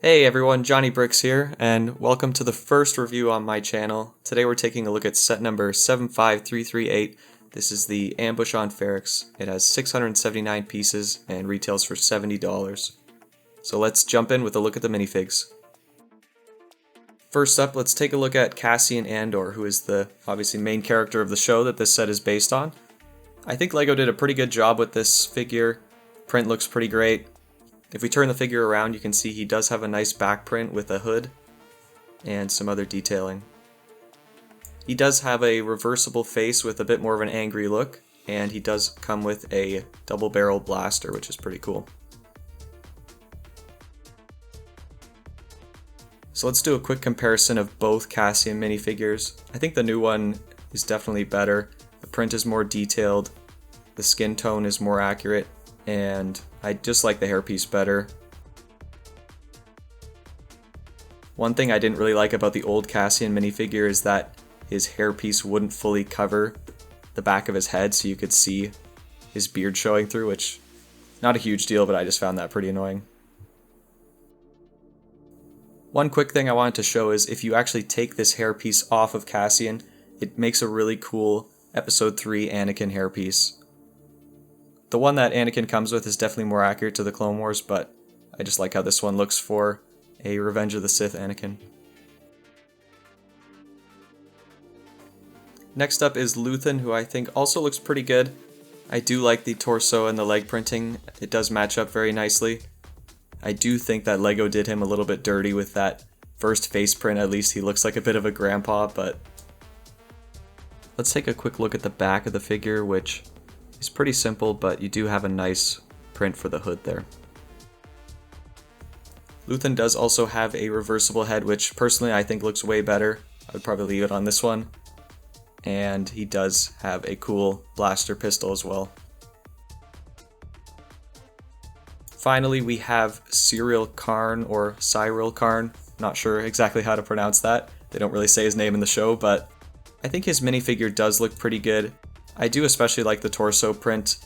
Hey everyone, Johnny Brix here, and welcome to the first review on my channel. Today we're taking a look at set number 75338. This is the Ambush on Ferrix. It has 679 pieces and retails for $70. So let's jump in with a look at the minifigs. First up, let's take a look at Cassian Andor, who is the obviously main character of the show that this set is based on. I think LEGO did a pretty good job with this figure. Print looks pretty great. If we turn the figure around, you can see he does have a nice back print with a hood and some other detailing. He does have a reversible face with a bit more of an angry look, and he does come with a double barrel blaster, which is pretty cool. So let's do a quick comparison of both Cassian minifigures. I think the new one is definitely better. The print is more detailed, the skin tone is more accurate, and I just like the hairpiece better. One thing I didn't really like about the old Cassian minifigure is that his hairpiece wouldn't fully cover the back of his head, so you could see his beard showing through, which not a huge deal, but I just found that pretty annoying. One quick thing I wanted to show is if you actually take this hairpiece off of Cassian, it makes a really cool Episode 3 Anakin hairpiece. The one that Anakin comes with is definitely more accurate to the Clone Wars, but I just like how this one looks for a Revenge of the Sith Anakin. Next up is Luthen, who I think also looks pretty good. I do like the torso and the leg printing. It does match up very nicely. I do think that LEGO did him a little bit dirty with that first face print. At least he looks like a bit of a grandpa, but let's take a quick look at the back of the figure, which is pretty simple, but you do have a nice print for the hood there. Luthen does also have a reversible head, which personally I think looks way better. I would probably leave it on this one. And he does have a cool blaster pistol as well. Finally, we have Cyril Karn, or Cyril Karn. Not sure exactly how to pronounce that. They don't really say his name in the show, but I think his minifigure does look pretty good. I do especially like the torso print.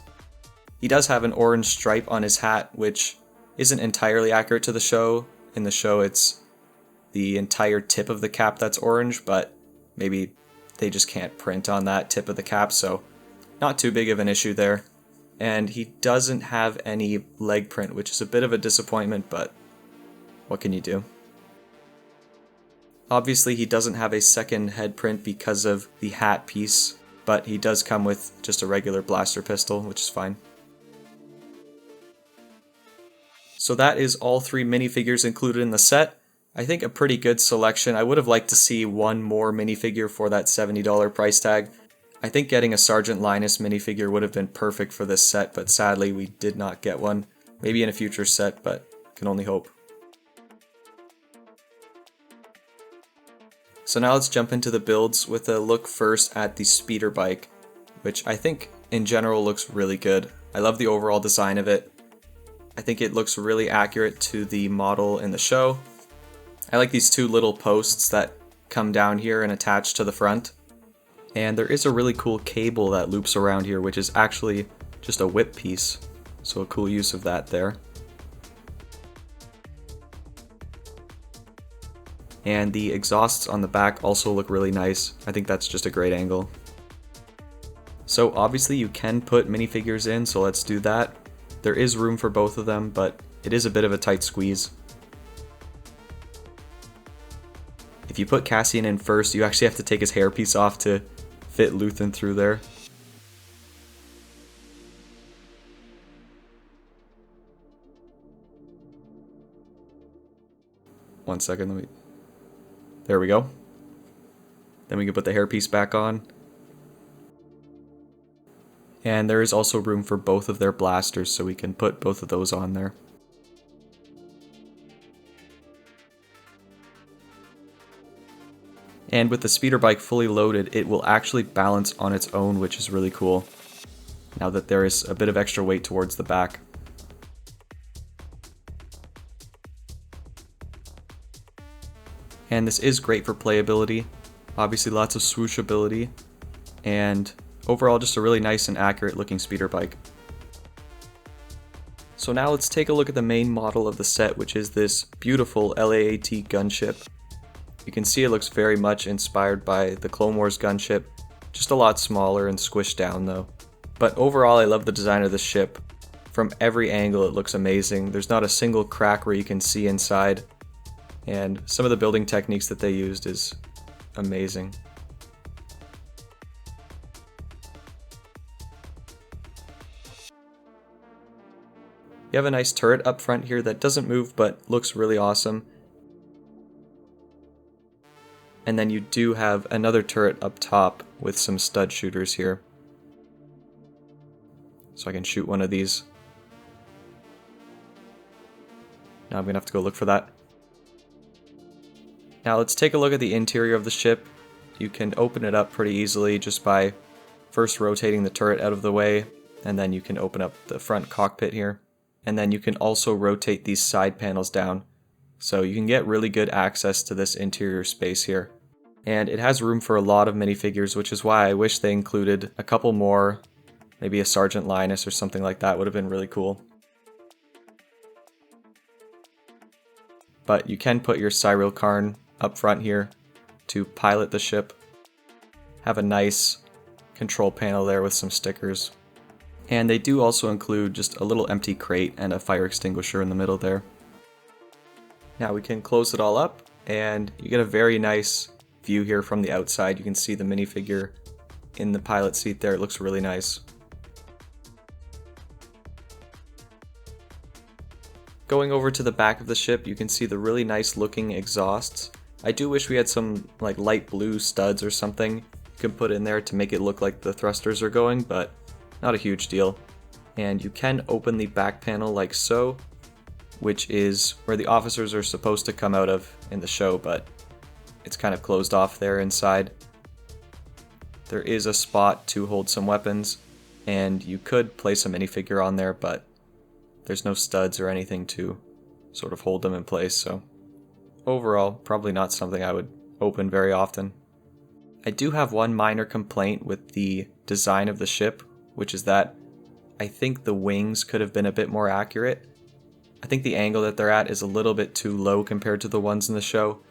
He does have an orange stripe on his hat, which isn't entirely accurate to the show. In the show, it's the entire tip of the cap that's orange, but maybe they just can't print on that tip of the cap, so not too big of an issue there. And he doesn't have any leg print, which is a bit of a disappointment, but what can you do? Obviously, he doesn't have a second head print because of the hat piece, but he does come with just a regular blaster pistol, which is fine. So that is all three minifigures included in the set. I think a pretty good selection. I would have liked to see one more minifigure for that $70 price tag. I think getting a Sergeant Linus minifigure would have been perfect for this set, but sadly we did not get one. Maybe in a future set, but can only hope. So now let's jump into the builds with a look first at the speeder bike, which I think in general looks really good. I love the overall design of it. I think it looks really accurate to the model in the show. I like these two little posts that come down here and attach to the front. And there is a really cool cable that loops around here, which is actually just a whip piece. So a cool use of that there. And the exhausts on the back also look really nice. I think that's just a great angle. So obviously you can put minifigures in, so let's do that. There is room for both of them, but it is a bit of a tight squeeze. If you put Cassian in first, you actually have to take his hairpiece off to fit Luthen through there. One second, there we go. Then we can put the hairpiece back on. And there is also room for both of their blasters, so we can put both of those on there. And with the speeder bike fully loaded, it will actually balance on its own, which is really cool, now that there is a bit of extra weight towards the back. And this is great for playability. Obviously lots of swooshability, and overall just a really nice and accurate looking speeder bike. So now let's take a look at the main model of the set, which is this beautiful LAAT gunship. You can see it looks very much inspired by the Clone Wars gunship, just a lot smaller and squished down though. But overall I love the design of the ship. From every angle it looks amazing. There's not a single crack where you can see inside, and some of the building techniques that they used is amazing. You have a nice turret up front here that doesn't move but looks really awesome. And then you do have another turret up top with some stud shooters here. So I can shoot one of these. Now I'm gonna have to go look for that. Now let's take a look at the interior of the ship. You can open it up pretty easily just by first rotating the turret out of the way, and then you can open up the front cockpit here. And then you can also rotate these side panels down, so you can get really good access to this interior space here. And it has room for a lot of minifigures, which is why I wish they included a couple more, maybe a Sergeant Linus or something like that would have been really cool. But you can put your Cyril Karn up front here to pilot the ship. Have a nice control panel there with some stickers. And they do also include just a little empty crate and a fire extinguisher in the middle there. Now we can close it all up and you get a very nice view here from the outside. You can see the minifigure in the pilot seat there. It looks really nice. Going over to the back of the ship, you can see the really nice looking exhausts. I do wish we had some like light blue studs or something you could put in there to make it look like the thrusters are going, but not a huge deal. And you can open the back panel like so, which is where the officers are supposed to come out of in the show, but it's kind of closed off there inside. There is a spot to hold some weapons, and you could place a minifigure on there, but there's no studs or anything to sort of hold them in place, so overall, probably not something I would open very often. I do have one minor complaint with the design of the ship, which is that I think the wings could have been a bit more accurate. I think the angle that they're at is a little bit too low compared to the ones in the show,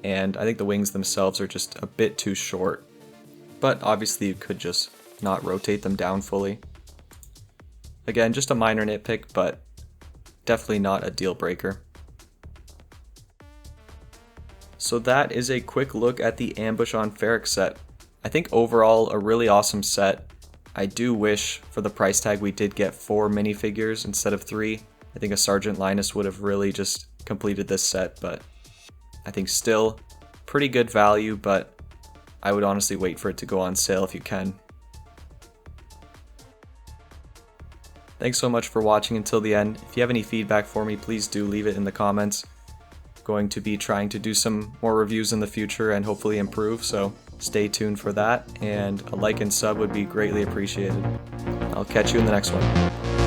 and I think the wings themselves are just a bit too short. But obviously you could just not rotate them down fully. Again, just a minor nitpick, but definitely not a deal breaker. So that is a quick look at the Ambush on Ferrix set. I think overall a really awesome set. I do wish for the price tag we did get 4 minifigures instead of 3. I think a Sergeant Linus would have really just completed this set, but I think still pretty good value, but I would honestly wait for it to go on sale if you can. Thanks so much for watching until the end. If you have any feedback for me, please do leave it in the comments. Going to be trying to do some more reviews in the future and hopefully improve, so stay tuned for that, and a like and sub would be greatly appreciated. I'll catch you in the next one.